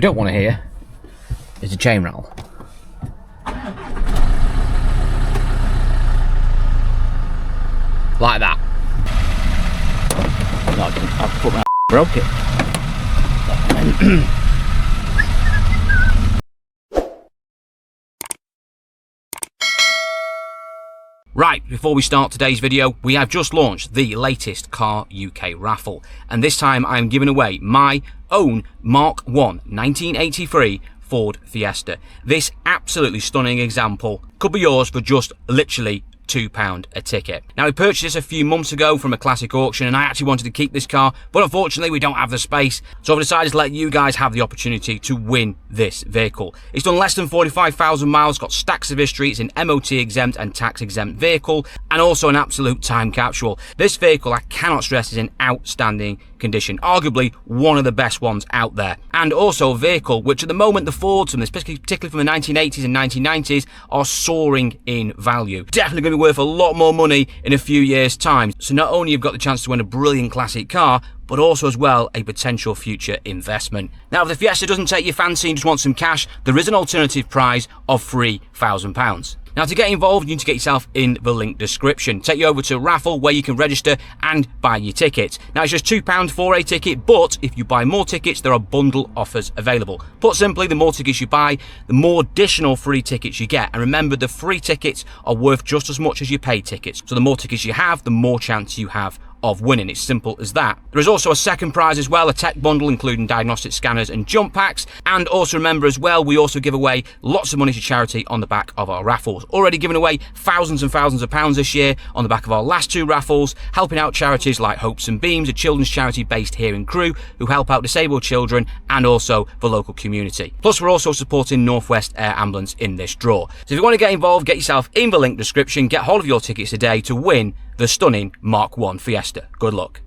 don't want to hear is a chain rattle. Like that. I've put my broke it. Right, before we start today's video, we have just launched the latest Car UK raffle, and this time I'm giving away my own Mark 1 1983 Ford Fiesta. This absolutely stunning example could be yours for just literally £2 a ticket. Now, we purchased this a few months ago from a classic auction, and I actually wanted to keep this car, but unfortunately we don't have the space, so I've decided to let you guys have the opportunity to win this vehicle. It's done less than 45,000 miles, got stacks of history, it's an MOT exempt and tax exempt vehicle, and also an absolute time capsule. This vehicle, I cannot stress, is in outstanding condition, arguably one of the best ones out there, and also a vehicle which at the moment the Fords, and particularly from the 1980s and 1990s, are soaring in value. Definitely going to be worth a lot more money in a few years' time. So not only you've got the chance to win a brilliant classic car, but also as well a potential future investment. Now, if the Fiesta doesn't take your fancy and just want some cash, there is an alternative prize of £3,000. Now, to get involved, you need to get yourself in the link description. Take you over to Raffle, where you can register and buy your tickets. Now, it's just £2 for a ticket, but if you buy more tickets, there are bundle offers available. Put simply, the more tickets you buy, the more additional free tickets you get. And remember, the free tickets are worth just as much as your paid tickets. So the more tickets you have, the more chance you have of winning. It's simple as that. There is also a second prize as well, a tech bundle including diagnostic scanners and jump packs. And also remember as well, we also give away lots of money to charity on the back of our raffles. Already given away thousands and thousands of pounds this year on the back of our last two raffles, helping out charities like Hopes and Beams, a children's charity based here in Crewe, who help out disabled children and also the local community. Plus, we're also supporting Northwest Air Ambulance in this draw. So if you want to get involved, get yourself in the link description, get hold of your tickets today to win the stunning Mark 1 Fiesta. Good luck.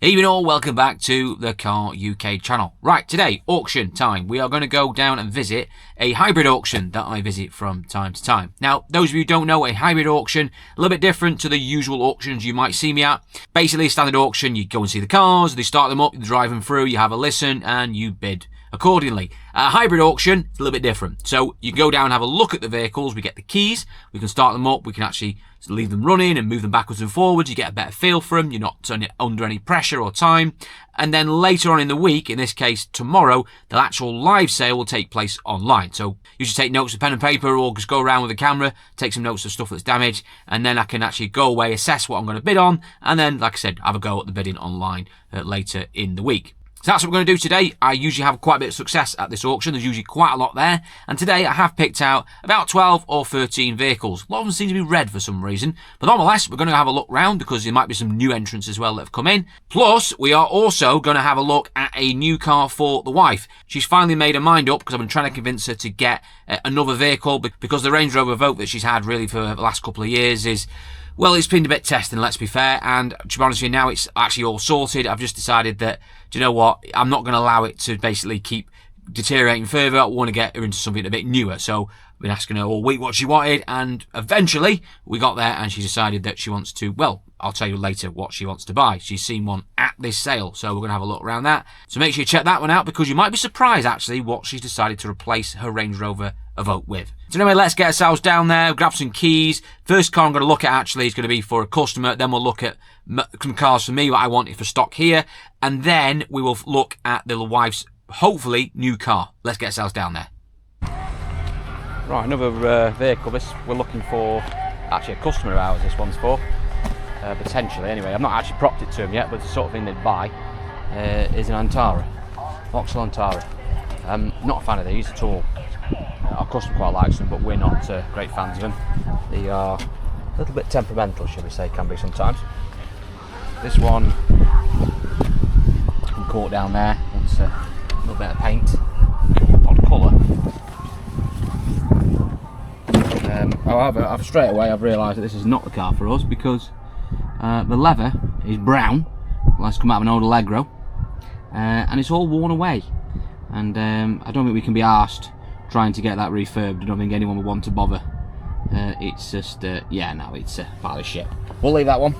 Evening all, welcome back to the Car UK channel. Right, today, auction time. We are going to go down and visit a hybrid auction that I visit from time to time. Now, those of you who don't know, a hybrid auction, a little bit different to the usual auctions you might see me at. Basically, a standard auction, you go and see the cars, they start them up, you drive them through, you have a listen, and you bid accordingly. A hybrid auction is a little bit different. So you can go down and have a look at the vehicles, we get the keys, we can start them up, we can actually leave them running and move them backwards and forwards, you get a better feel for them, you're not under any pressure or time. And then later on in the week, in this case tomorrow, the actual live sale will take place online. So you just take notes with pen and paper, or just go around with a camera, take some notes of stuff that's damaged, and then I can actually go away, assess what I'm going to bid on, and then, like I said, have a go at the bidding online later in the week. So that's what we're going to do today. I usually have quite a bit of success at this auction. There's usually quite a lot there. And today I have picked out about 12 or 13 vehicles. A lot of them seem to be red for some reason. But nonetheless, we're going to have a look round because there might be some new entrants as well that have come in. Plus, we are also going to have a look at a new car for the wife. She's finally made her mind up because I've been trying to convince her to get another vehicle because the Range Rover Vote that she's had really for the last couple of years is... well, it's been a bit testing, let's be fair, and to be honest with you, now it's actually all sorted. I've just decided that, do you know what, I'm not going to allow it to basically keep deteriorating further. I want to get her into something a bit newer. So I've been asking her all week what she wanted, and eventually we got there and she decided that she wants to, well, I'll tell you later what she wants to buy. She's seen one at this sale, so we're going to have a look around that. So make sure you check that one out because you might be surprised actually what she's decided to replace her Range Rover Evoque with. So anyway, let's get ourselves down there, grab some keys. First car I'm going to look at actually is going to be for a customer. Then we'll look at some cars for me, what I wanted for stock here. And then we will look at the wife's, hopefully, new car. Let's get ourselves down there. Right, another vehicle. This we're looking for, actually a customer of ours this one's for. Potentially, anyway. I've not actually propped it to him yet, but it's the sort of thing they'd buy. Is an Antara. Vauxhall Antara. Not a fan of these at all. Our customer quite likes them, but we're not great fans of them. They are a little bit temperamental, shall we say, can be sometimes. This one, I'm caught down there, it's a little bit of paint, odd colour. However, straight away I've realised that this is not the car for us because the leather is brown, well, it's come out of an old Allegro, and it's all worn away. And I don't think we can be arsed trying to get that refurbed. I don't think anyone would want to bother. It's just, yeah, no, it's a pile of shit. We'll leave that one.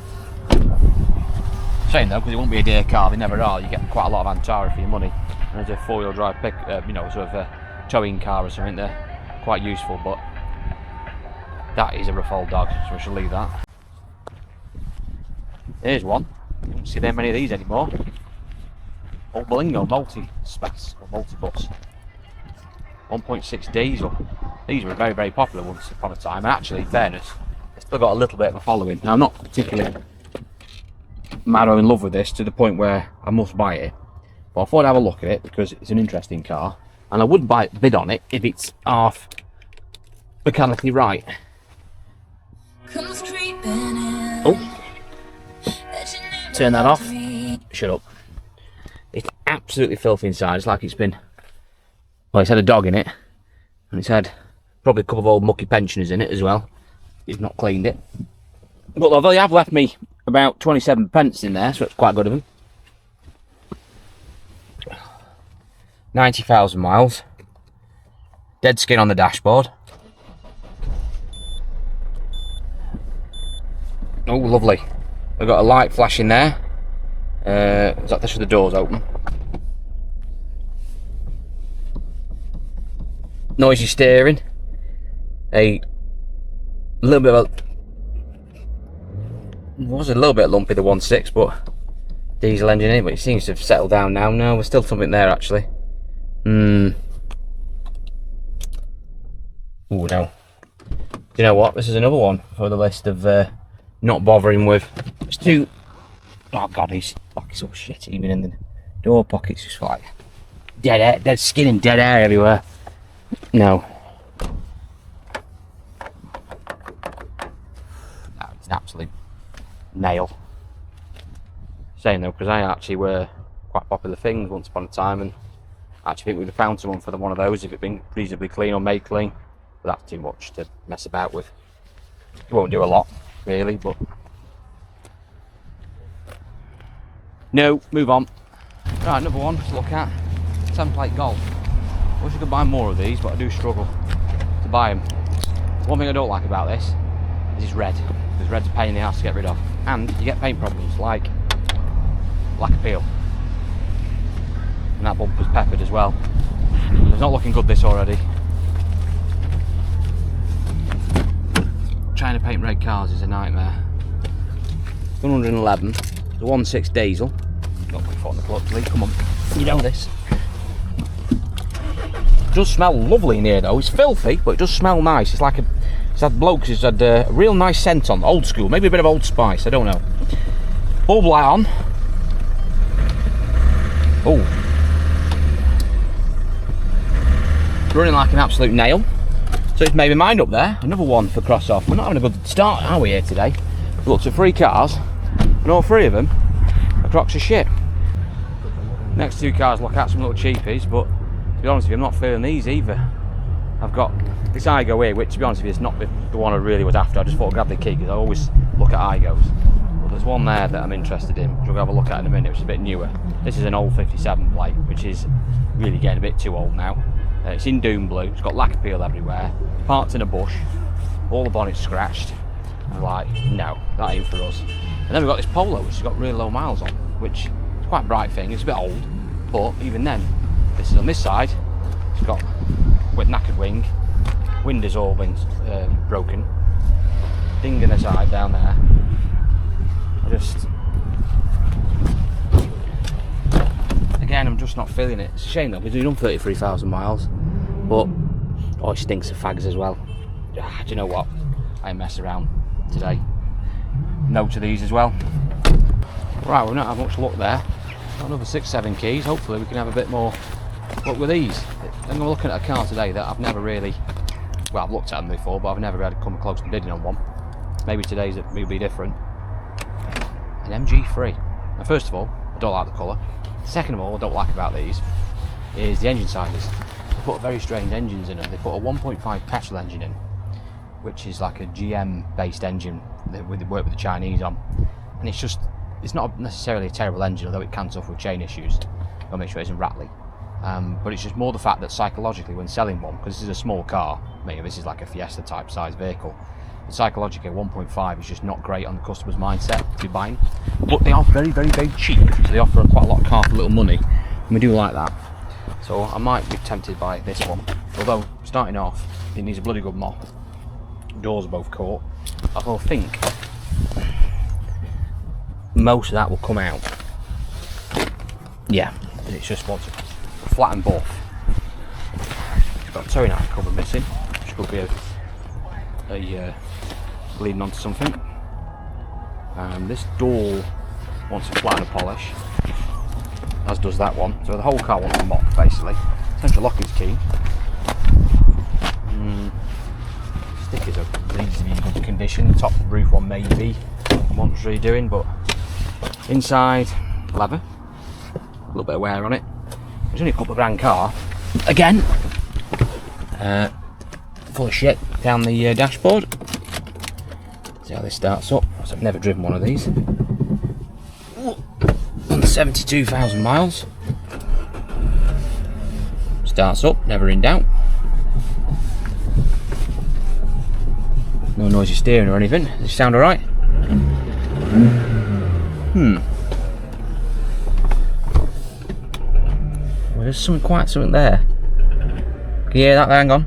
Shame though, because it won't be a dear car, they never are. You get quite a lot of Antara for your money. as a 4-wheel drive pick, you know, sort of a towing car or something. They're quite useful, but that is a rough old dog, so we shall leave that. Here's one. You don't see that many of these anymore. Old Bolingo multi-space or multi-bus. 1.6 diesel. These were very, very popular once upon a time, and actually, in fairness, it's still got a little bit of a following. Now, I'm not particularly mad or in love with this to the point where I must buy it, but I thought I'd have a look at it because it's an interesting car, and I wouldn't bid on it if it's half mechanically right. Oh, turn that off. Shut up. It's absolutely filthy inside. It's like it's been, well, it's had a dog in it, and it's had probably a couple of old mucky pensioners in it as well. He's not cleaned it, but although they have left me about 27 pence in there, so it's quite good of them. 90,000 miles. Dead skin on the dashboard. Oh, lovely. We've got a light flashing there. Is that just the doors open? Noisy steering. A little bit of was a little bit lumpy, the 1.6, but diesel engine in, but it seems to have settled down now. No, there's still something there actually. Oh no. Do you know what? This is another one for the list of not bothering with. It's too. Oh god, he's so shit. Even in the door pockets, just like dead air, dead skin and dead air everywhere. No. It's an absolute nail. Saying though, because I actually were quite popular things once upon a time, and I actually think we'd have found someone for one of those if it'd been reasonably clean or made clean. But that's too much to mess about with. It won't do a lot, really, but no, move on. Right, another one to look at. 10-plate Golf. I wish I could buy more of these, but I do struggle to buy them. One thing I don't like about this is it's red, because red's a pain in the ass to get rid of, and you get paint problems like black appeal, and that bumper's peppered as well. It's not looking good, this already. Trying to paint red cars is a nightmare. 111, the 1.6 diesel. Got my foot on the clutch, Lee, come on, you know this. It does smell lovely in here though. It's filthy, but it does smell nice. It's like it's had blokes who's had a real nice scent on, old school, maybe a bit of Old Spice, I don't know. Bulb light on. Oh, running like an absolute nail. So it's made my mind up there. Another one for cross off. We're not having a good start, are we, here today? We looked at 3 cars, and all 3 of them are crocks of shit. Next 2 cars look at some little cheapies, but to be honest with you, I'm not feeling these either. I've got this Igo here, which to be honest with you is not the one I really was after. I just thought I'd grab the key because I always look at Igos. But there's one there that I'm interested in, which we'll have a look at in a minute, which is a bit newer. This is an old 57 plate, which is really getting a bit too old now. It's in doom blue, it's got lack appeal everywhere, parked in a bush, all the bonnet's scratched. I'm like, no, that ain't for us. And then we've got this Polo, which has got really low miles on, which is quite a bright thing. It's a bit old, but even then, this is on this side. It's got with knackered wing, windows all been broken, ding in the side down there. Again, I'm just not feeling it. It's a shame though, because we've done 33,000 miles, but oh, it stinks of fags as well. Do you know what? I ain't mess around today. No to these as well. Right, we've not had much luck there. Got another 6-7 keys. Hopefully we can have a bit more luck with these. I'm looking at a car today that I've never really, well, I've looked at them before, but I've never had to come close to bidding on one. Maybe today's it will be different. An MG3. Now, first of all, I don't like the colour. Second of all, what I don't like about these is the engine sizes. They put very strange engines in them. They put a 1.5 petrol engine in, which is like a GM based engine that they work with the Chinese on, and it's not necessarily a terrible engine, although it can suffer with chain issues. I'll make sure it isn't rattly, but it's just more the fact that psychologically when selling one, because this is a small car, maybe this is like a Fiesta type size vehicle, psychologically 1.5 is just not great on the customer's mindset to be buying. But they are very, very, very cheap, so they offer quite a lot of car for little money, and we do like that. So I might be tempted by this one. Although, starting off, it needs a bloody good mop. Doors are both caught. I think most of that will come out. Yeah, it's just what's flat and buff. It's got a towing arm cover missing, which could be a leading onto something. This door wants a flat and a polish, as does that one. So the whole car wants a mop, basically. Central locking's key. Stickers are reasonably in good condition. The top roof one maybe wants redoing, but inside leather. A little bit of wear on it. It's only a couple of grand car. Again, full of shit down the dashboard. See how this starts up. I've never driven one of these. On 72,000 miles. Starts up, never in doubt. No noisy steering or anything. Does it sound alright? Well, there's something there. Can you hear that? Hang on.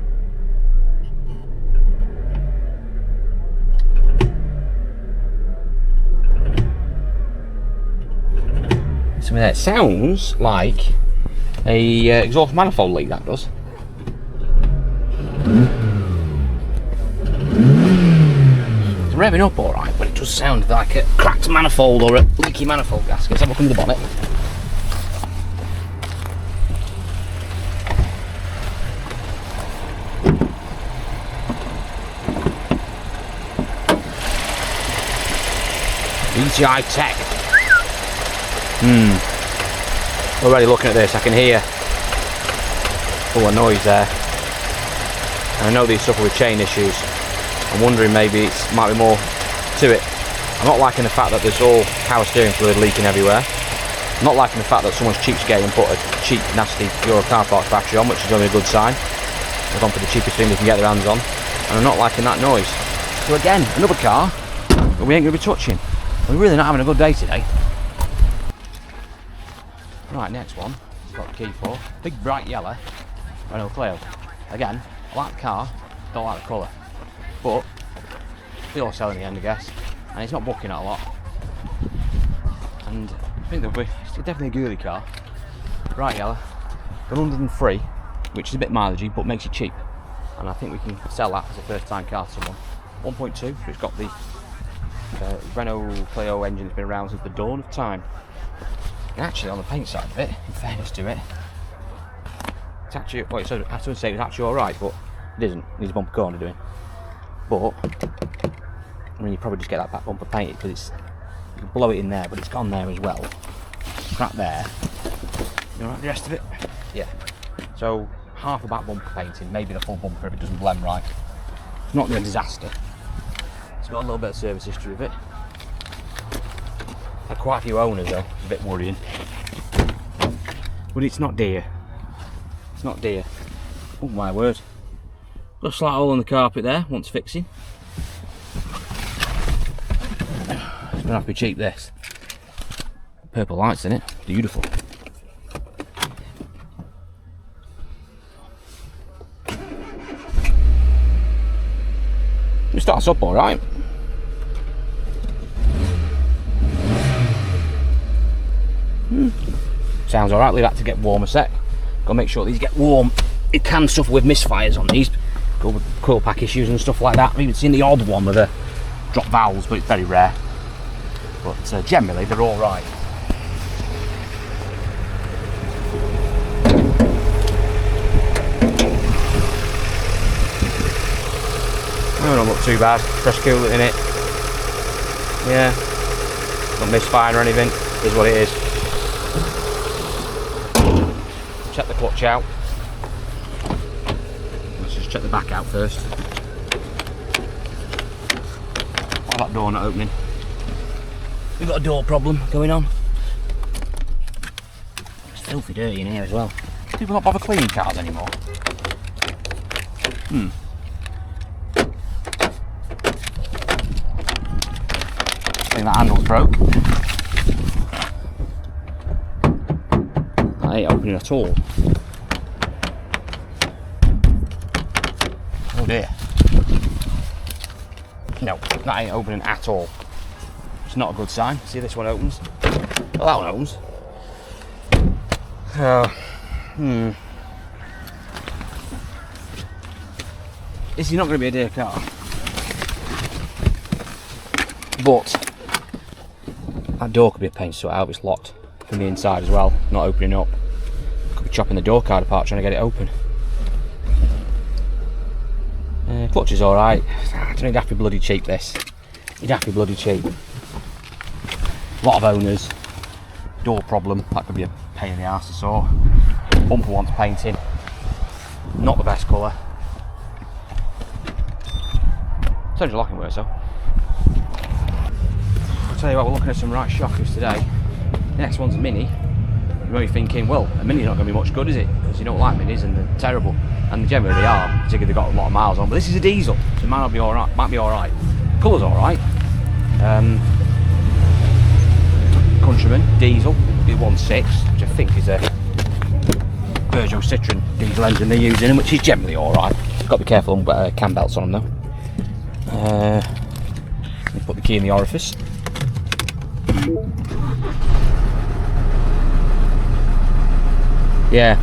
Something there. It sounds like a exhaust manifold leak, that does. It's revving up alright, but it does sound like a cracked manifold or a leaky manifold gasket. Let's have a look under the bonnet. DTI Tech. Already looking at this, I can hear full of noise there. And I know these suffer with chain issues. I'm wondering maybe it might be more to it. I'm not liking the fact that there's all power steering fluid leaking everywhere. I'm not liking the fact that someone's cheapskating and put a cheap, nasty Euro car parts battery on, which is only a good sign. They've gone for the cheapest thing they can get their hands on. And I'm not liking that noise. So again, another car that we ain't going to be touching. We're really not having a good day today. Right, next one, I've got the key for. Big bright yellow, Renault Clio. Again, I like the car, don't like the colour. But, they all sell in the end, I guess. And it's not bucking out a lot. And I think it's definitely a girly car. Bright yellow, 103, which is a bit mileagey, but makes it cheap. And I think we can sell that as a first time car to someone. 1.2, so it's got the Renault Clio engine that's been around since the dawn of time. And actually, on the paint side of it, in fairness to it, it's actually, well, I would say it's actually alright, but it isn't. It needs a bumper corner doing. But, I mean, you probably just get that back bumper painted because it's, you can blow it in there, but it's gone there as well. Crap there. You alright, the rest of it? Yeah. So, half the back bumper painting, maybe the full bumper if it doesn't blend right. It's not a disaster. It's got a little bit of service history of it. Had quite a few owners though, it's a bit worrying. But it's not dear. It's not dear. Oh my word. Got a slight hole in the carpet there, wants fixing. It's gonna have to be cheap, this. Purple lights in it, beautiful. It starts up alright. Sounds alright, leave that to get warm a sec. Gotta make sure these get warm. It can suffer with misfires on these, coil pack issues and stuff like that. I've even seen the odd one with a drop valves, but it's very rare. But generally they're alright. Oh, don't look too bad. Fresh coolant in it. Yeah. Not misfiring or anything. Is what it is. Check the clutch out. Let's just check the back out first. Why that door not opening? We've got a door problem going on. It's filthy dirty in here as well. People not bother cleaning cars anymore. I think that handle's broke. That ain't opening at all. dear. No, that ain't opening at all. It's not a good sign. See, this one opens. Well, that one opens. This is not going to be a dear car. But that door could be a pain to sort out. It's locked from the inside as well, not opening up. Could be chopping the door card apart trying to get it open. Clutch is alright. I don't know, you'd have to be bloody cheap this. You'd have to be bloody cheap. A lot of owners. Door problem, that could be a pain in the arse to sort. Bumper wants painting. Not the best colour. Turns your locking works though. I'll tell you what, we're looking at some right shockers today. The next one's a Mini. You might be thinking, well, a Mini's not going to be much good, is it? Because you don't like Minis and they're terrible. And generally they are, particularly they've got a lot of miles on. But this is a diesel, so it might not be alright. Might be alright. Colour's alright. Countryman, diesel, 1.6, which I think is a Peugeot Citroen diesel engine they're using, which is generally alright. Got to be careful on cam belts on them though. Let me put the key in the orifice. Yeah.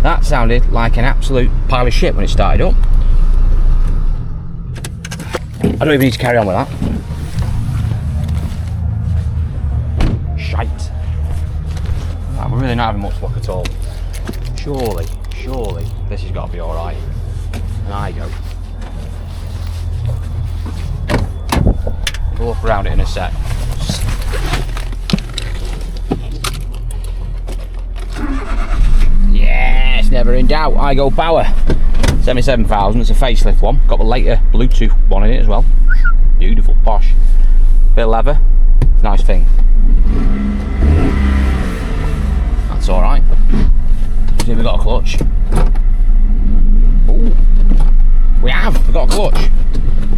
That sounded like an absolute pile of shit when it started up. I don't even need to carry on with that. Shite. Right, we're really not having much luck at all. Surely this has got to be alright. And I go. We'll look around it in a sec. Yes, never in doubt. I go power. 77,000, it's a facelift one. Got the later Bluetooth one in it as well. Beautiful, posh. Bit of leather, nice thing. That's alright. See, we've got a clutch. Ooh. We've got a clutch.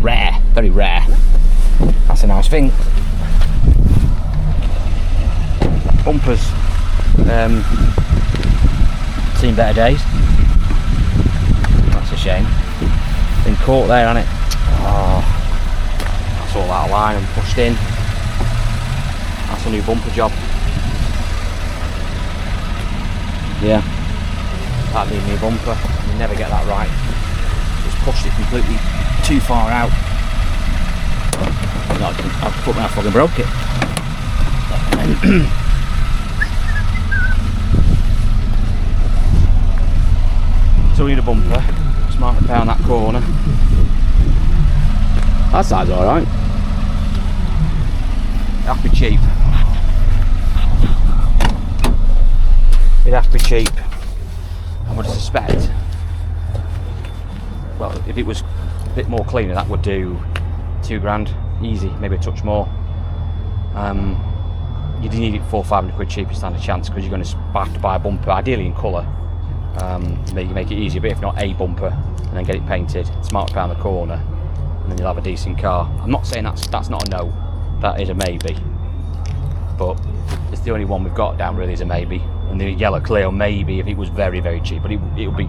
Rare, very rare. That's a nice thing. Bumpers, seen better days. That's a shame. Been caught there, hasn't it? Oh, that's all out of line and pushed in. That's a new bumper job. Yeah, that'd be a new bumper. You never get that right. Just pushed it completely too far out. No, I put my fucking broke it. So we need a bumper. Smart repair on that corner. That side's alright. It'd have to be cheap. It'd have to be cheap. I would suspect. Well, if it was a bit more cleaner, that would do £2 easy, maybe a touch more. You do need it £400-500 cheaper to stand a chance, because you're going to have to buy a bumper, ideally in colour. Make it easier, but if not, a bumper and then get it painted, smart around the corner, and then you'll have a decent car. I'm not saying that's not a no, that is a maybe, but it's the only one we've got down really is a maybe. And the yellow Clio maybe if it was very, very cheap, but it would be,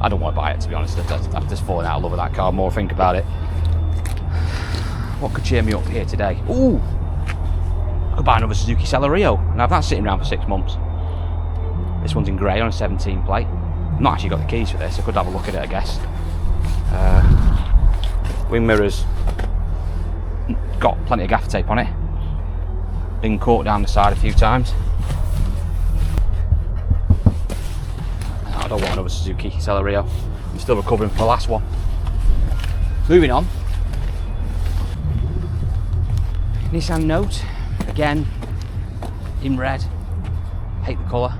I don't want to buy it, to be honest. I've just fallen out of love with that car more I think about it. What could cheer me up here today? Ooh, I could buy another Suzuki Celerio and have that sitting around for 6 months. This one's in grey on a 17 plate. I've not actually got the keys for this, I could have a look at it, I guess. Wing mirrors, got plenty of gaffer tape on it. Been caught down the side a few times. I don't want another Suzuki Celerio. I'm still recovering from the last one. Moving on. Nissan Note, again, in red. Hate the colour.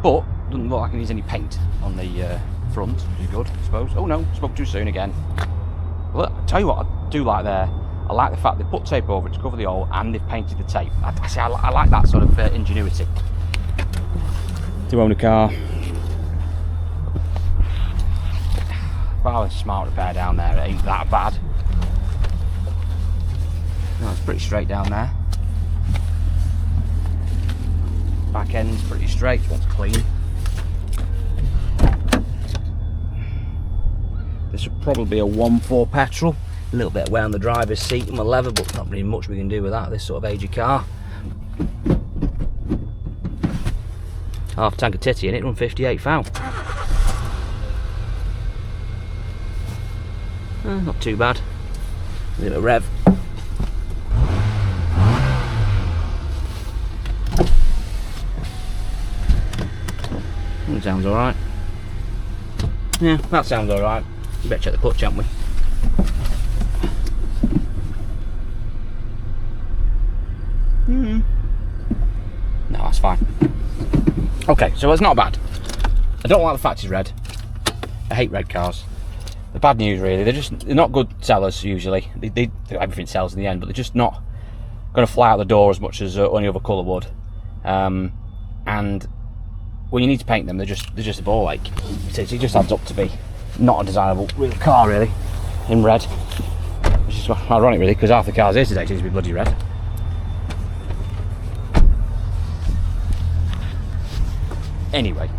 But doesn't look like it needs any paint on the front, which is good, I suppose. Oh no, spoke too soon again. Well, I'll tell you what I do like there. I like the fact they put tape over it to cover the hole and they've painted the tape. I like that sort of ingenuity. To own a car. Well, a smart repair down there, it ain't that bad. No, it's pretty straight down there. Back end's pretty straight, one's clean. this would probably be a 1.4 petrol. A little bit of wear on the driver's seat and the leather, but not really much we can do with that, this sort of age of car. Half tank of titty in it, run 58 thou. Not too bad. A little bit of rev. That sounds alright. Yeah, that sounds alright. We better check the clutch, haven't we? No, that's fine. Okay, so it's not bad. I don't like the fact it's red. I hate red cars. The bad news really, they're not good sellers usually. Everything sells in the end, but they're just not going to fly out the door as much as any other colour would. And when you need to paint them, they're just a ball ache. It just adds up to be not a desirable real car really, in red. Which is ironic really, because half the cars here today seem to be bloody red. Anyway,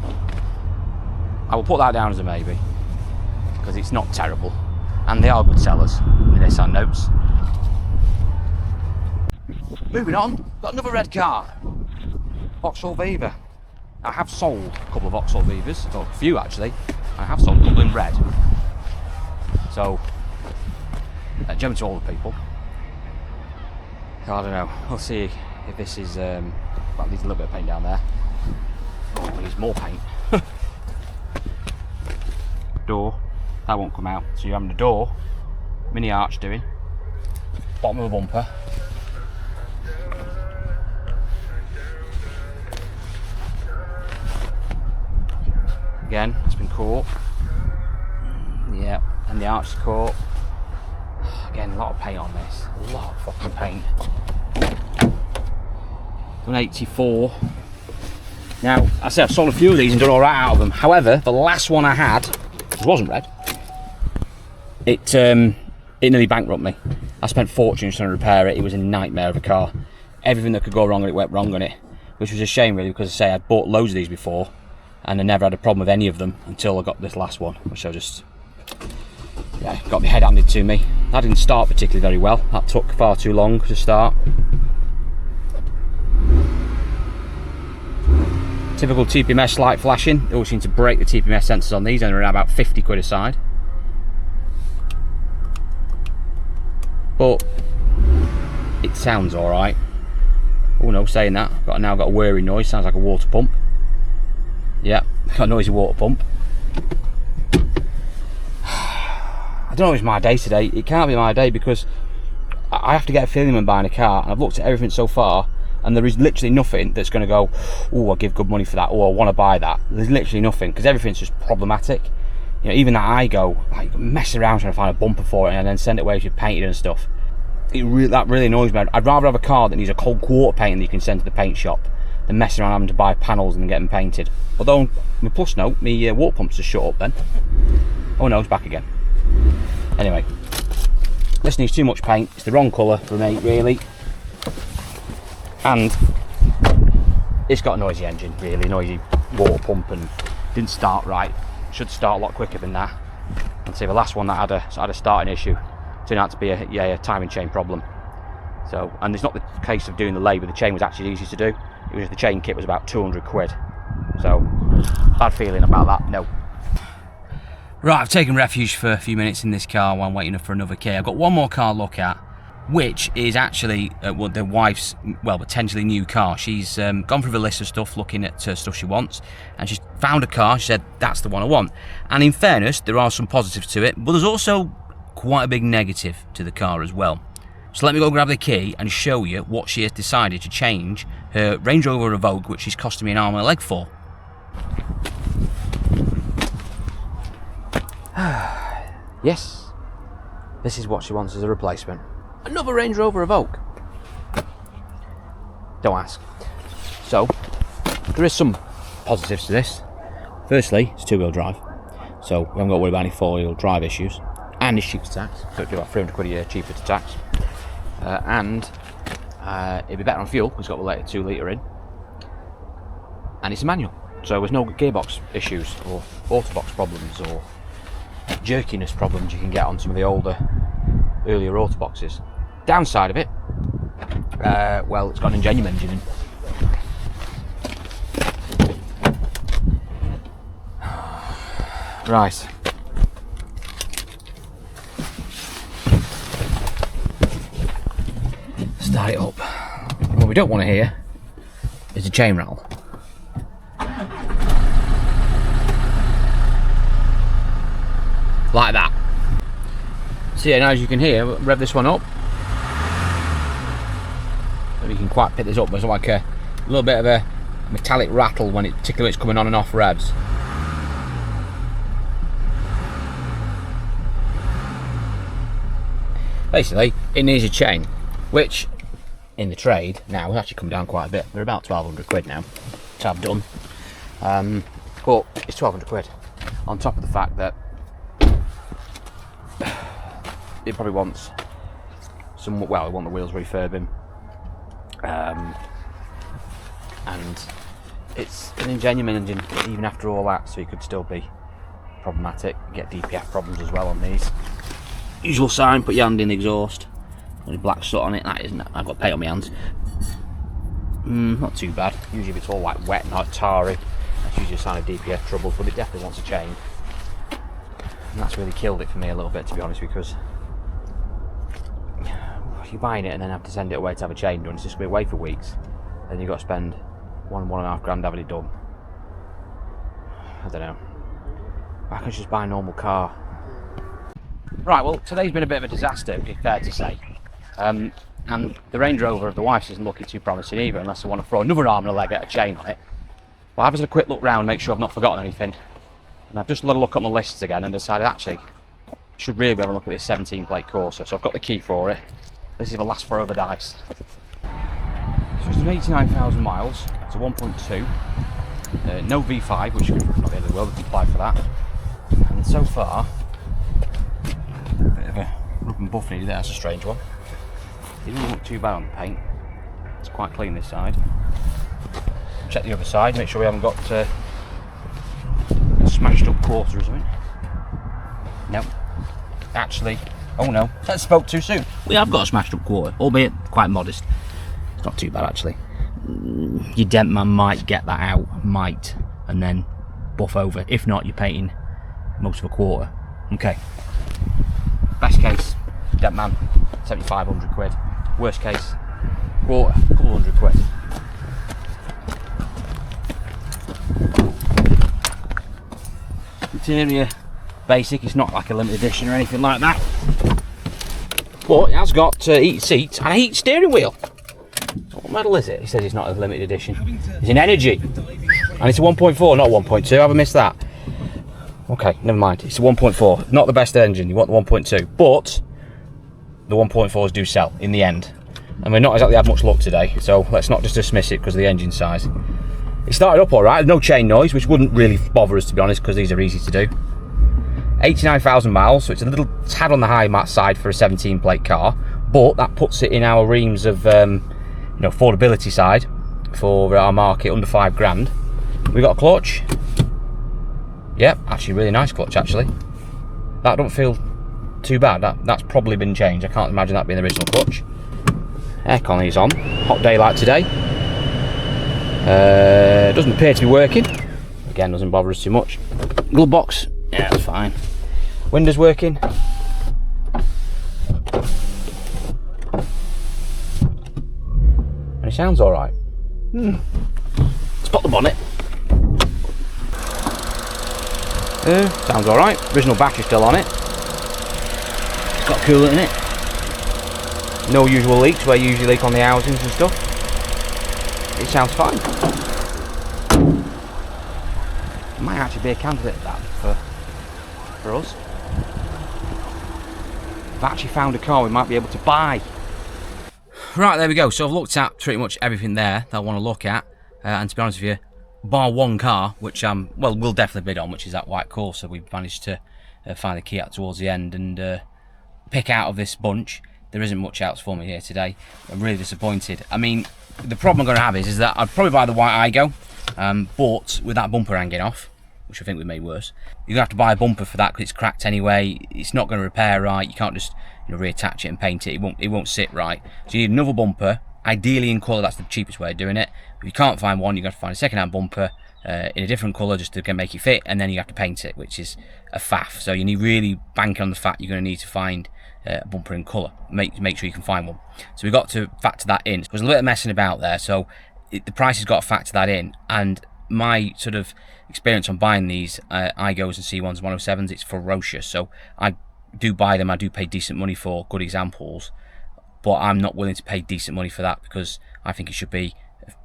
I will put that down as a maybe, because it's not terrible, and they are good sellers, the Nissan Notes. Moving on, got another red car, Vauxhall Viva. I have sold a couple of Vauxhall Vivas, or a few actually. I have sold a couple in red. So, gem to all the people. I don't know, we'll see if this is, well, it needs a little bit of paint down there. Oh, it needs more paint. Door, that won't come out. So you're having the door, mini arch doing, bottom of the bumper. Again, it's been caught. Yeah, and the arch is caught. Again, a lot of paint on this. A lot of fucking paint. 184. Now, I say I've sold a few of these and done alright out of them. However, the last one I had, which wasn't red, it nearly bankrupted me. I spent fortunes trying to repair it. It was a nightmare of a car. Everything that could go wrong, it went wrong on it. Which was a shame really, because I say I'd bought loads of these before and I never had a problem with any of them until I got this last one, which I just, yeah, got my head handed to me. That didn't start particularly very well. That took far too long to start. Typical TPMS light flashing. They always seem to break the TPMS sensors on these, and they're around about 50 quid a side. But it sounds alright. Oh no, saying that, I've now got a whirring noise, sounds like a water pump. Yeah, got a noisy water pump. I don't know if it's my day today. It can't be my day, because I have to get a feeling when buying a car, and I've looked at everything so far, and there is literally nothing that's going to go, oh, I'll give good money for that, or I want to buy that. There's literally nothing, because everything's just problematic. You know, even that I go, like, mess around trying to find a bumper for it and then send it away if you've painted and stuff. That really annoys me. I'd rather have a car that needs a cold quarter paint that you can send to the paint shop than messing around having to buy panels and get them painted. Although, my plus note, my water pumps just shut up then. Oh no, it's back again. Anyway, this needs too much paint. It's the wrong colour for me, really. And it's got a noisy engine, really noisy water pump, and didn't start right. Should start a lot quicker than that. And see, the last one that had a starting issue turned out to be a timing chain problem. So, and it's not the case of doing the labour. The chain was actually easy to do. It was just the chain kit was about 200 quid. So, bad feeling about that. No. Right, I've taken refuge for a few minutes in this car while I'm waiting for another key. I've got one more car to look at, which is actually the wife's, well, potentially new car. She's gone through the list of stuff, looking at stuff she wants, and she's found a car. She said, that's the one I want. And in fairness, there are some positives to it, but there's also quite a big negative to the car as well. So let me go grab the key and show you what she has decided to change her Range Rover Evoque, which is costing me an arm and a leg for. Yes, this is what she wants as a replacement. Another Range Rover Evoque. Don't ask. So, there is some positives to this. Firstly, it's two-wheel drive, so we haven't got to worry about any four-wheel drive issues. And it's cheap to tax, so it'd be about 300 quid a year cheaper to tax. And it'd be better on fuel, because it's got the later 2 litre in. And it's a manual, so there's no gearbox issues or autobox problems or jerkiness problems you can get on some of the older, earlier auto boxes. Downside of it, well, it's got an Ingenium engine in. Right. Start it up. What we don't want to hear is a chain rattle. Like that. So yeah, now as you can hear, rev this one up. You can quite pick this up. There's like a little bit of a metallic rattle when it, particularly when it's coming on and off revs. Basically, it needs a chain, which in the trade now has actually come down quite a bit. They're about 1,200 quid now to have done. But it's 1,200 quid on top of the fact that it probably wants some, well, it want the wheels refurbing, and it's an Ingenium engine even after all that, so it could still be problematic. You get DPF problems as well on these. Usual sign, put your hand in the exhaust. Any black soot on it, that isn't, I've got paint on my hands. Not too bad. Usually if it's all like wet and like tarry, that's usually a sign of DPF trouble, but it definitely wants a change. And that's really killed it for me a little bit, to be honest, because if you're buying it and then have to send it away to have a chain done, it's just going to be away for weeks. Then you've got to spend £1.5 grand having it done. I don't know. I can just buy a normal car. Right, well, today's been a bit of a disaster, to be fair to say. And the Range Rover of the wife's isn't looking too promising either, unless I want to throw another arm and a leg at a chain on it. Well, I've just had a quick look round, make sure I've not forgotten anything. And I've just had a look at my lists again and decided, actually, I should really be having a look at this 17 plate Corsa. So I've got the key for it. This is the last throw of the dice. So it's done 89,000 miles. It's a 1.2. No V5, which not the end of the world, we can apply for that. And so far, a bit of a rub and buff needed there, that's a strange one. It doesn't look too bad on the paint. It's quite clean this side. Check the other side, make sure we haven't got a smashed up quarter or something. No. Actually, oh no, that spoke too soon. We have got a smashed up quarter, albeit quite modest. It's not too bad actually. Your dent man might get that out, and then buff over. If not, you're painting most of a quarter. Okay. Best case, dent man, 7,500 quid. Worst case, quarter, a couple hundred quid. Interior, basic, it's not like a limited edition or anything like that. But it has got heated seats and a heated steering wheel. What model is it? He says it's not a limited edition. It's in energy. And it's a 1.4, not 1.2. Have I missed that? Okay, never mind. It's a 1.4. Not the best engine. You want the 1.2. But the 1.4s do sell in the end. And we've not exactly had much luck today. So let's not just dismiss it because of the engine size. It started up alright. There's no chain noise, which wouldn't really bother us, to be honest, because these are easy to do. 89,000 miles, so it's a little tad on the high side for a 17 plate car, but that puts it in our reams of affordability side for our market, under 5 grand. We got a clutch. Yep, actually really nice clutch actually. That don't feel too bad. That's probably been changed. I can't imagine that being the original clutch. Aircon is on. Hot day like today. Doesn't appear to be working. Again, doesn't bother us too much. Glove box, yeah, that's fine. Windows working. And it sounds alright. Let's pop the bonnet. Sounds alright. Original battery still on it. It's got coolant in it. No usual leaks where you usually leak on the housings and stuff. It sounds fine. It might actually be a candidate that for us. I've actually found a car we might be able to buy. Right, there we go. So I've looked at pretty much everything there that I want to look at, and to be honest with you, bar one car, which we'll definitely bid on, which is that white Corsa. We've managed to find the key out towards the end and pick out of this bunch. There isn't much else for me here today. I'm really disappointed. I mean, the problem I'm going to have is that I'd probably buy the white Igo, but with that bumper hanging off, which I think we made worse. You're going to have to buy a bumper for that because it's cracked anyway. It's not going to repair right. You can't just, you know, reattach it and paint it. It won't sit right. So you need another bumper, ideally in colour. That's the cheapest way of doing it. If you can't find one, you're going to have to find a second-hand bumper in a different colour just to make it fit, and then you have to paint it, which is a faff. So you need really banking on the fact you're going to need to find a bumper in colour. Make sure you can find one. So we've got to factor that in. There's a little bit of messing about there, so the price has got to factor that in. And my sort of experience on buying these iGos and C1s, 107s, it's ferocious. So I do buy them. I do pay decent money for good examples, but I'm not willing to pay decent money for that because I think it should be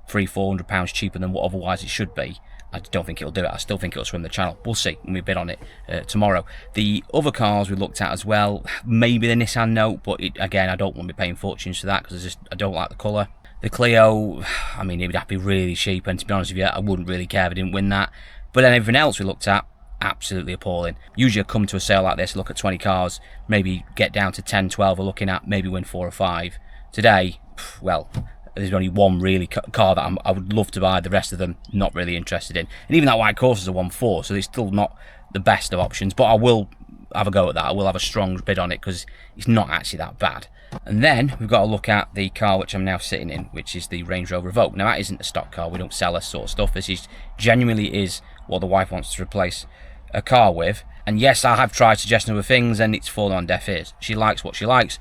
£300-400 cheaper than what otherwise it should be. I don't think it'll do it. I still think it'll swim the channel. We'll see when we bid on it tomorrow. The other cars we looked at as well, maybe the Nissan Note, but again, I don't want to be paying fortunes for that because I don't like the colour. The Clio, I mean, it would have to be really cheap, and to be honest with you, I wouldn't really care if I didn't win that. But then everything else we looked at, absolutely appalling. Usually I come to a sale like this, look at 20 cars, maybe get down to 10, 12 we're looking at, maybe win 4 or 5. Today, well, there's only one really car that I would love to buy. The rest of them, not really interested in. And even that white Corsa is a 1.4, so it's still not the best of options. But I will have a go at that. I will have a strong bid on it because it's not actually that bad. And then we've got to look at the car which I'm now sitting in, which is the Range Rover Evoque. Now that isn't a stock car. We don't sell this sort of stuff. This is genuinely is what the wife wants to replace a car with. And yes, I have tried suggesting other things, and it's fallen on deaf ears. She likes what she likes.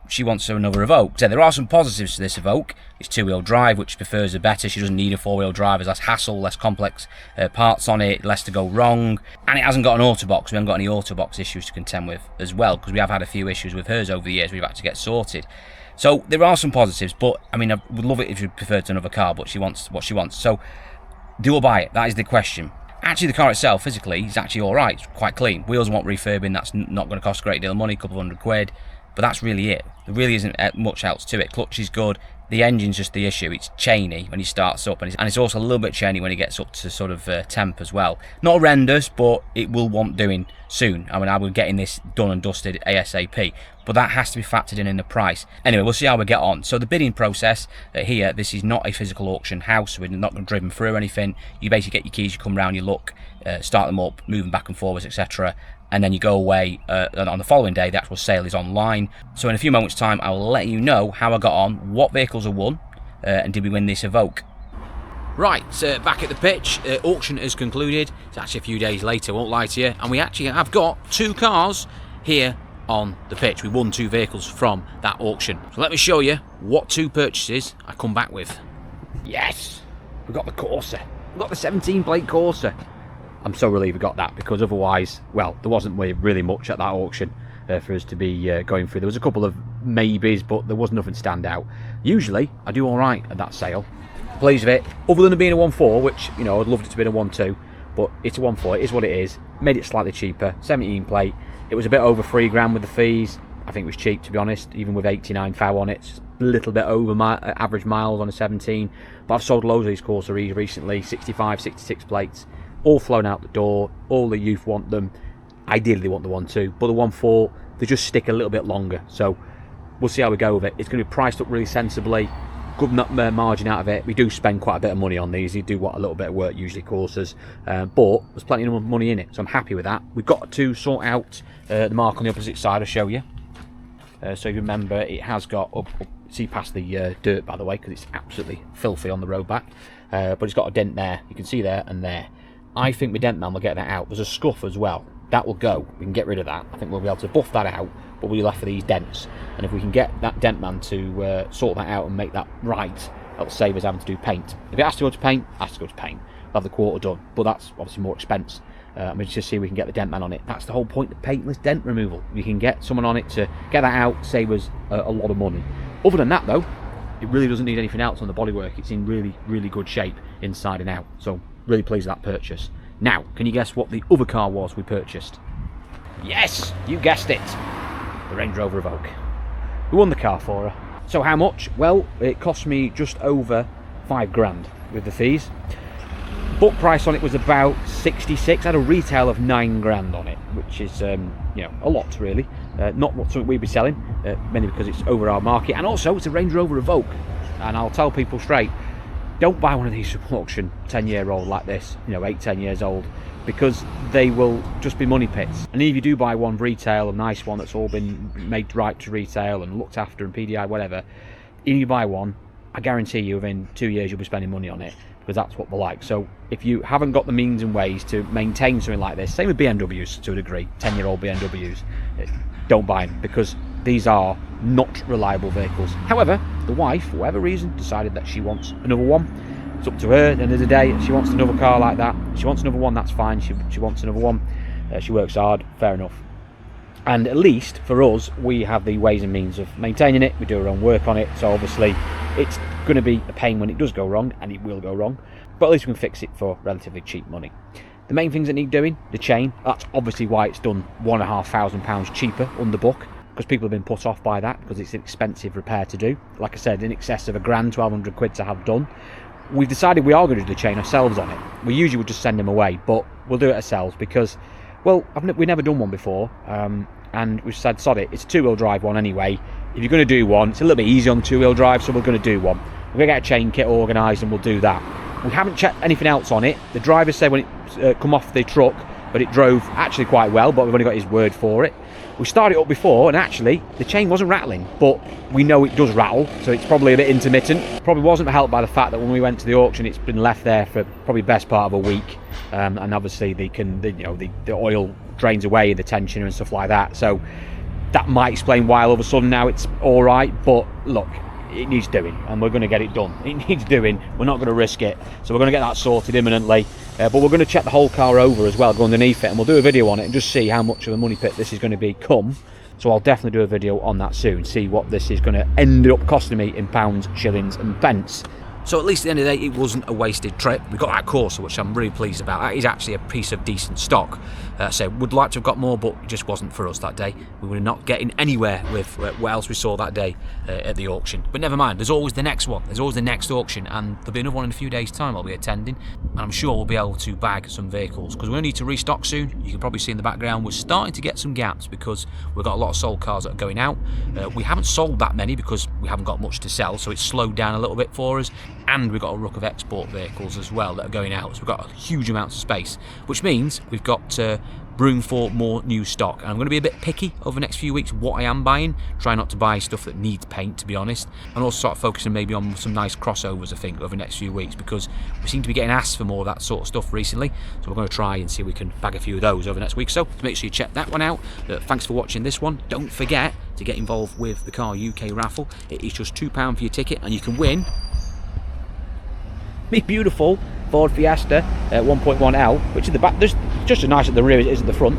She wants another Evoque. So there are some positives to this Evoque. It's 2-wheel drive, which she prefers the better. She doesn't need a 4-wheel drive. There's less hassle, less complex parts on it, less to go wrong. And it hasn't got an auto box. We haven't got any auto box issues to contend with as well, because we have had a few issues with hers over the years we've had to get sorted. So there are some positives, but I mean, I would love it if she preferred another car, but she wants what she wants. So do or buy it? That is the question. Actually, the car itself, physically, is actually all right. It's quite clean. Wheels want refurbing. That's not going to cost a great deal of money, a couple of £100. But that's really it. There really isn't much else to it. Clutch is good. The engine's just the issue. It's chainy when he starts up, and it's also a little bit chainy when he gets up to sort of temp as well. Not horrendous, but it will want doing soon. I mean, I will getting this done and dusted ASAP. But that has to be factored in the price. Anyway, we'll see how we get on. So the bidding process here, this is not a physical auction house. We're not driven through anything. You basically get your keys, you come round, you look, start them up, move them back and forwards, etc. And then you go away, and on the following day, the actual sale is online. So in a few moments' time, I will let you know how I got on, what vehicles are won, and did we win this Evoque. Right, back at the pitch, auction is concluded. It's actually a few days later, won't lie to you. And we actually have got 2 cars here on the pitch. We won 2 vehicles from that auction. So let me show you what 2 purchases I come back with. Yes, we've got the Corsa. We've got the 17-plate Corsa. I'm so relieved we got that, because otherwise, well, there wasn't really much at that auction for us to be going through. There was a couple of maybes, but there was nothing stand out. Usually, I do all right at that sale. Pleased with it. Other than it being a 1.4, which, you know, I'd loved it to be a 1.2, but it's a 1.4. It is what it is. Made it slightly cheaper. 17 plate. It was a bit over £3 with the fees. I think it was cheap, to be honest, even with 89 thou on it. It's a little bit over my average miles on a 17. But I've sold loads of these Corsa recently. 65, 66 plates. All flown out the door. All the youth want them. Ideally they want the 1.2, but the 1.4, they just stick a little bit longer. So we'll see how we go with it. It's going to be priced up really sensibly. Good margin out of it. We do spend quite a bit of money on these. You do want a little bit of work, usually Corsas, but there's plenty of money in it, so I'm happy with that. We've got to sort out the mark on the opposite side. I'll show you. So you remember, it has got see past the dirt, by the way, because it's absolutely filthy on the road back, but it's got a dent there. You can see there and there. I think the dent man will get that out. There's a scuff as well. That will go. We can get rid of that. I think we'll be able to buff that out, but we'll be left for these dents. And if we can get that dent man to sort that out and make that right, that'll save us having to do paint. If it has to go to paint, it has to go to paint. We'll have the quarter done, but that's obviously more expense. We'll just see if we can get the dent man on it. That's the whole point of paintless dent removal. We can get someone on it to get that out, save us a lot of money. Other than that, though, it really doesn't need anything else on the bodywork. It's in really, really good shape inside and out. So really pleased with that purchase. Now, can you guess what the other car was we purchased? Yes, you guessed it. The Range Rover Evoque. We won the car for her. So how much? Well, it cost me just over £5 with the fees. Book price on it was about 66. I had a retail of £9 on it, which is you know, a lot really. Not something we'd be selling, mainly because it's over our market, and also it's a Range Rover Evoque. And I'll tell people straight, don't buy one of these from auction 10-year-old like this, you know, 8-10 years old, because they will just be money pits. And if you do buy one retail, a nice one that's all been made right to retail and looked after and PDI, whatever, if you buy one, I guarantee you within 2 years you'll be spending money on it, because that's what they're like. So if you haven't got the means and ways to maintain something like this, same with BMWs to a degree, 10-year-old BMWs, don't buy them, because these are not reliable vehicles. However, the wife, for whatever reason, decided that she wants another one. It's up to her at the end of the day. If she wants another car like that, if she wants another one, that's fine. She wants another one. She works hard, fair enough. And at least for us, we have the ways and means of maintaining it. We do our own work on it, so obviously it's going to be a pain when it does go wrong, and it will go wrong, but at least we can fix it for relatively cheap money. The main things that need doing, the chain, that's obviously why it's done £1,500 cheaper under book, because people have been put off by that, because it's an expensive repair to do. Like I said, in excess of £1,000, 1,200 quid to have done. We've decided we are going to do the chain ourselves on it. We usually would just send them away, but we'll do it ourselves because, well, we've never done one before, and we've said, sod it, it's a two-wheel drive one anyway. If you're going to do one, it's a little bit easy on two-wheel drive, so we're going to do one. We're going to get a chain kit organised and we'll do that. We haven't checked anything else on it. The driver said when it come off the truck, but it drove actually quite well, but we've only got his word for it. We started it up before, and actually the chain wasn't rattling, but we know it does rattle, so it's probably a bit intermittent. Probably wasn't helped by the fact that when we went to the auction, it's been left there for probably best part of a week, and obviously the oil drains away, the tensioner and stuff like that. So that might explain why all of a sudden now it's all right. But look, it needs doing, and we're going to get it done. It needs doing. We're not going to risk it, so we're going to get that sorted imminently. But we're going to check the whole car over as well, go underneath it, and we'll do a video on it and just see how much of a money pit this is going to become. So I'll definitely do a video on that soon, see what this is going to end up costing me in pounds, shillings and pence. So at least at the end of the day, it wasn't a wasted trip. We got that Corsa, which I'm really pleased about. That is actually a piece of decent stock. So would like to have got more, but it just wasn't for us that day. We were not getting anywhere with what else we saw that day at the auction. But never mind, there's always the next one. There's always the next auction, and there'll be another one in a few days' time I'll be attending. And I'm sure we'll be able to bag some vehicles, because we're going to need to restock soon. You can probably see in the background, we're starting to get some gaps because we've got a lot of sold cars that are going out. We haven't sold that many because we haven't got much to sell, so it's slowed down a little bit for us. And we've got a ruck of export vehicles as well that are going out, so we've got a huge amount of space, which means we've got room for more new stock. And I'm going to be a bit picky over the next few weeks what I am buying. Try not to buy stuff that needs paint, to be honest, and also start focusing maybe on some nice crossovers, I think, over the next few weeks, because we seem to be getting asked for more of that sort of stuff recently. So we're going to try and see if we can bag a few of those over the next week. So make sure you check that one out. Thanks for watching this one. Don't forget to get involved with the Car UK raffle. It is just £2 for your ticket, and you can win me beautiful Ford Fiesta 1.1L, which is the back. There's just as nice at the rear as it is at the front,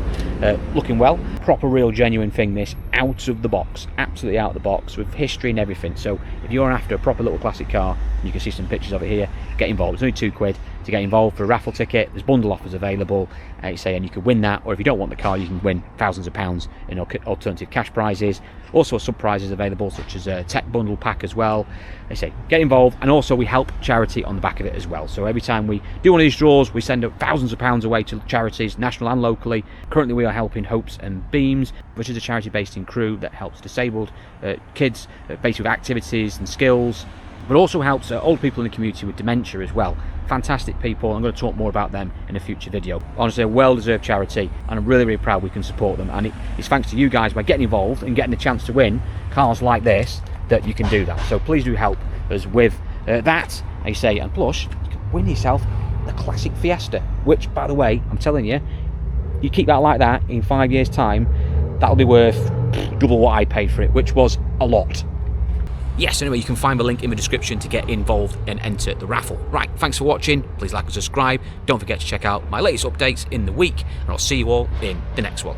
looking well. Proper, real, genuine thing. This out of the box, absolutely out of the box, with history and everything. So if you're after a proper little classic car, you can see some pictures of it here. Get involved. It's only £2 to get involved for a raffle ticket. There's bundle offers available, and you could win that. Or if you don't want the car, you can win thousands of pounds in alternative cash prizes. Also, sub prizes available, such as a tech bundle pack as well. They say get involved, and also we help charity on the back of it as well. So every time we do one of these draws, we send out thousands of pounds away to charities, national and locally. Currently, we are helping Hopes and Beams, which is a charity based in Crewe that helps disabled kids, basically with activities and skills, but also helps old people in the community with dementia as well. Fantastic people. I'm going to talk more about them in a future video. Honestly, a well-deserved charity, and I'm really, really proud we can support them. And it's thanks to you guys by getting involved and getting a chance to win cars like this that you can do that. So please do help us with that, and plus, you can win yourself the classic Fiesta, which, by the way, I'm telling you, you keep that like that in 5 years' time, that'll be worth double what I paid for it, which was a lot. Yes, anyway, you can find the link in the description to get involved and enter the raffle. Right, thanks for watching. Please like and subscribe. Don't forget to check out my latest updates in the week, and I'll see you all in the next one.